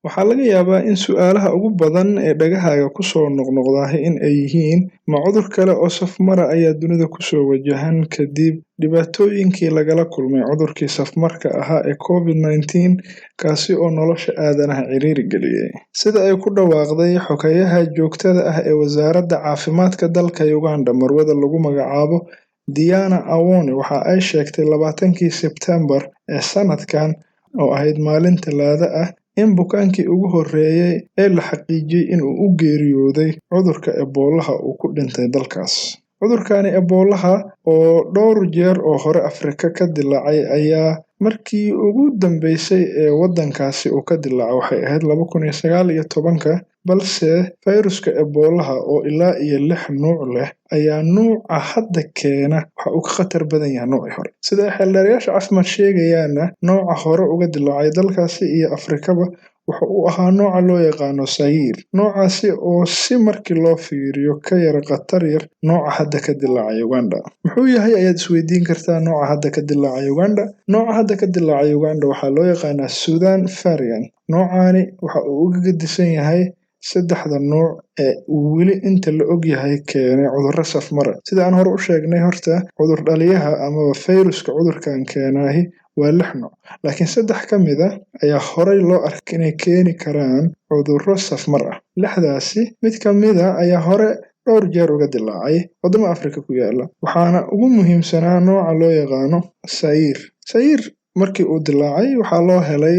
Waxaa laga yaabaa in su'aalaha ugu badan ee dhagahaaga ku soo noqnoqda in ay yihiin ma cudur kale oo safmara ayaa dunida ku soo wajahan kadib dhibaatooyinkii lagala kulmay cudurkii safmarka ahaa ee COVID-19 kaasi oo nolosha aadanaha ciriiri geliyay. Sida ay ku dhawaaqday xogayaha joogtada ah ee wasaaradda caafimaadka dalka Uganda, marwada lagu magacaabo Diana Awoni, waxa ay sheegtay 20kii Sebtembar ee sanadkan oo ahayd maalin Talaado ah in bukaankii ugu horreeyay ee la xaqiijiyay in uu u geeriyooday cudurka Ebola uu ku dhintay dalkaas. Cudurkani Ebola oo dhowr jeer oo hore Afrika ka dillaacay ayaa markii ugu dambeysay ee waddankaasi uu ka dillaacay waxay ahayd 2019, balse fayraska Ebola oo ilaa iyo 6 nuuc leh ayaa nuuca hadda keena waxa uu ka khatar badan yahay nuucii hore. Sida ay xeeldheerayaasha caafimaad sheegayaana, nooca hore uga dillaacay dalkaasi iyo Afrikaba waxa uu ahaa nooca loo yaqaano Zaire. Noocaasi oo si markii loo fiiriyo ka yara khatar yar nooca hadda ka dillaacay Uganda. Muxuu yahay ayaad isweydiin kartaa nooca hadda ka dillaacay Uganda? Nooca hadda ka dillaacay Uganda waxaa loo yaqaanaa Sudan variant. Noocani waxa uu uga gedisan yahay saddexda nooc ee uu weli inta la og yahay keenay cudurro safmara. Sida aan hore u sheegnay, horta cudur dhaliyaha amaba fayruska cudurkan keenahi waa 6 nooc, laakiin 3 ka mid ah ayaa horey loo arkay inay keeni karaan cudurro safmar ah. 6daasi mid ka mid ah ayaa hore dhowr jeer uga dillaacay wadamo Afrika ku yaala, waxaana ugu muhiimsanaa nooca loo yaqaano Zaire. Zaire markii uu dillaacay waxaa loo helay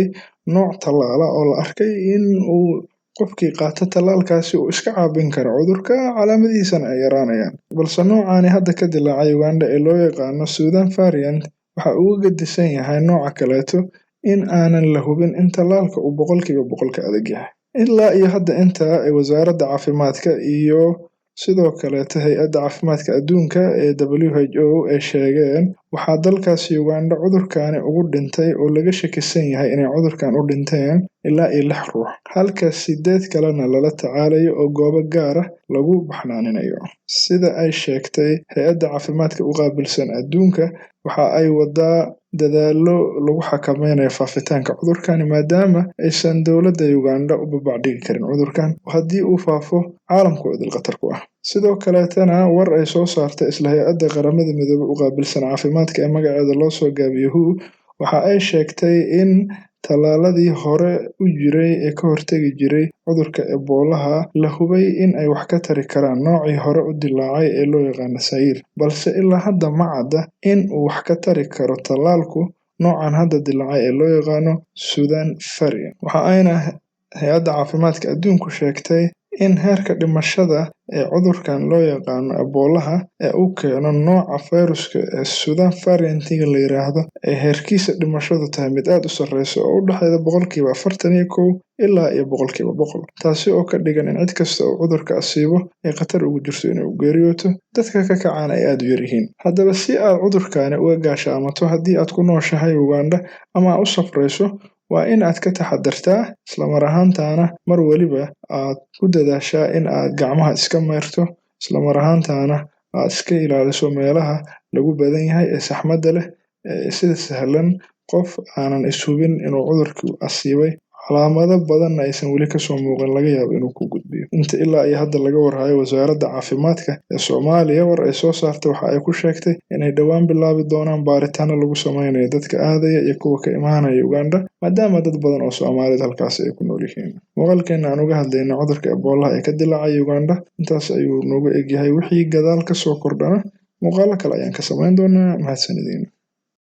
nooc tallaala oo la arkay in uu qofkii qaata tallaalkaasi uu iska caabin karo cudurka, calaamadihiisana ay yaraanayaan. Balse noocani hadda ka dillaacay Uganda ee loo yaqaano Sudan variant waxa uu uga gedisan yahay nooca kaleeto in aanan la hubin in tallaalka uu 100% ka adag yahay. Ilaa iyo hadda inta ay wasaaradda caafimaadka iyo sidoo kaleeto hay-adda caafimaadka adduunka ee WHO ay sheegeen, waxaa dalkaasi Uganda cudurkani ugu dhintay oo laga shakisan yahay inay cudurkan u dhinteen ilaa iyo 6 ruux, halka 8 kalena lala tacaalayo oo goobo gaar ah lagu baxnaaninayo. Sida ay sheegtay hay-adda caafimaadka u qaabilsan adduunka, waxa ay wadaa dadaallo lagu xakameynayo faafitaanka cudurkani maadaama aysan dowladda Uganda u babacdhigi karin cudurkan haddii uu faafo caalamku idil khatar ku ah. Sidoo kaleetana war ay soo saartay isla hay-adda qaramada midoobay u qaabilsan caafimaadka ee magaceeda loo soo gaabiyo WHO, waxa ay sheegtay in tallaaladii hore u jiray ee ka hortagi jiray cudurka Ebola la hubay in ay wax ka tari karaan noocii hore u dillaacay ee loo yaqaano Zaire, balse ilaa hadda ma cadda in uu wax ka tari karo tallaalku noocan hadda dillaacay ee loo yaqaano Sudan variant. Waxa ayna hay-adda caafimaadka adduunku sheegtay in heerka dhimashada ee cudurkan loo yaqaano Ebola ee uu keeno nooca fayruska ee Sudan variant-ga la yiraahdo ay heerkiisa dhimashadu tahay mid aad u sarreysa oo u dhexeeya 41% ilaa iyo 100%, taasi oo ka dhigan in cid kasta oo cudurka asiibo ay khatar ugu jirto inay u geeriyooto, dadka ka kacana ay aad u yar yihiin. Haddaba si aad cudurkani uga gaashaamato haddii aad ku nooshahay Uganda ama aad u safrayso, waa in aad ka taxadartaa isla mar ahaantaana mar waliba aad ku dadaashaa in aad gacmaha iska mayrto, isla mar ahaantaana aad iska ilaaliso meelaha lagu badan yahay ee saxmadda leh ee sida sahlan qof aanan ishubin inuu cudurku asiibay, calaamado badanna aysan weli kasoo muuqan laga yaabo inuu ku gudbiyo. Inta ilaa iyo hadda laga warhayo, wasaaradda caafimaadka ee Soomaaliya war ay soo saartay waxa ay ku sheegtay inay dhowaan bilaabi doonaan baaritaano lagu sameynayo dadka aadaya iyo kuwa ka imaanaya Uganda, maadaama dad badan oo Soomaaliyed halkaasi ay ku nool yihiin. Muuqaalkeena aan uga hadlayna cudurka Ebola ee ka dillaacay Uganda intaas ayuu noogu egyahay. Wixii gadaal ka soo kordhana muuqaalo kale ayaan ka sameyn doonaa. Mahadsanidin.